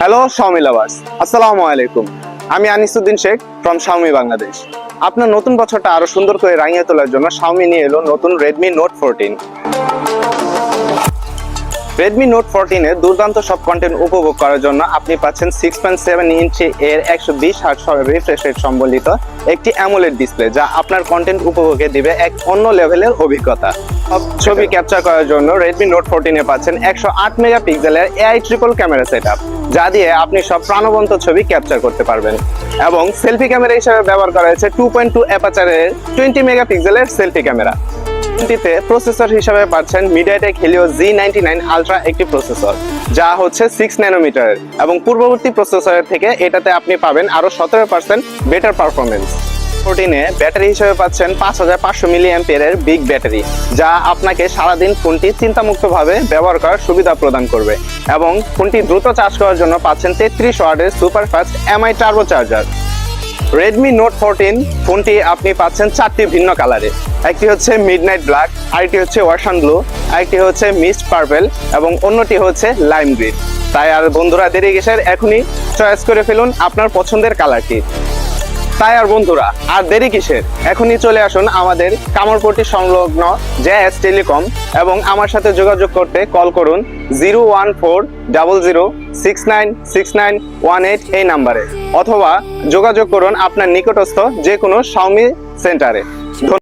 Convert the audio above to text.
Hello Xiaomi lovers, আসসালামু আলাইকুম। আমি আনিসুদ্দিন শেখ ফ্রম শাওমি বাংলাদেশ। আপনার নতুন বছরটা আরো সুন্দর করে রাঙিয়ে তোলার জন্য শাওমি নিয়ে এলো নতুন রেডমি নোট 14। রেডমি নোট 14 এ দুর্দান্ত সব কন্টেন্ট উপভোগ করার জন্য আপনি পাচ্ছেন 6.7 ইঞ্চি এর 120 হার্টজ রিফ্রেশ রেট সম্বলিত একটি অ্যামোলেড ডিসপ্লে, যা আপনার কন্টেন্ট উপভোগে দিবে এক অন্য লেভেলের অভিজ্ঞতা। ছবি ক্যাপচার করার জন্য রেডমি নোট 14 এ পাচ্ছেন 108 মেগাপিক্সেলের AI ট্রিপল ক্যামেরা সেটআপ, যা দিয়ে আপনি সব প্রাণবন্ত ছবি ক্যাপচার করতে পারবেন। এবং সেলফি ক্যামেরা হিসেবে ব্যবহার করা হয়েছে 2.2 অ্যাপারচারের 20 মেগাপিক্সেলের সেলফি ক্যামেরা। প্রসেসর হিসেবে পাচ্ছেন মিডিয়াটেক হেলিও Z99 আলট্রা একটি প্রসেসর, যা হচ্ছে 6 ন্যানোমিটারের, এবং পূর্ববর্তী প্রসেসরের থেকে এটাতে আপনি পাবেন আরো 17% বেটার পারফরমেন্স। 14 এ ব্যাটারি হিসেবে পাচ্ছেন 5500 মিলি অ্যাম্পিয়ারের বিগ ব্যাটারি, যা আপনাকে সারাদিন ফোনটি চিন্তামুক্তভাবে ব্যবহার করার সুবিধা প্রদান করবে। এবং ফোনটি দ্রুত চার্জ করার জন্য পাচ্ছেন 33 ওয়াটের super fast MI turbo charger. Redmi note 14 ফোনটি আপনি পাচ্ছেন 4টি ভিন্ন কালারে। একটি হচ্ছে মিডনাইট ব্ল্যাক, আরেকটি হচ্ছে ওয়াশান ব্লু, আরেকটি হচ্ছে মিস্ট পার্পল, এবং অন্যটি হচ্ছে লাইম গ্রিন। তাই আর বন্ধুরা দেরি কিসের, এখনই চয়েস করে ফেলুন আপনার পছন্দের কালারটি। এখনই চলে আসুন আমাদের কামরপট্টি সংলগ্ন জেএস টেলিকম, এবং আমার সাথে যোগাযোগ করতে কল করুন 01400696918 এই নাম্বারে, অথবা যোগাযোগ করুন আপনার নিকটস্থ যে কোনো শাওমি সেন্টারে।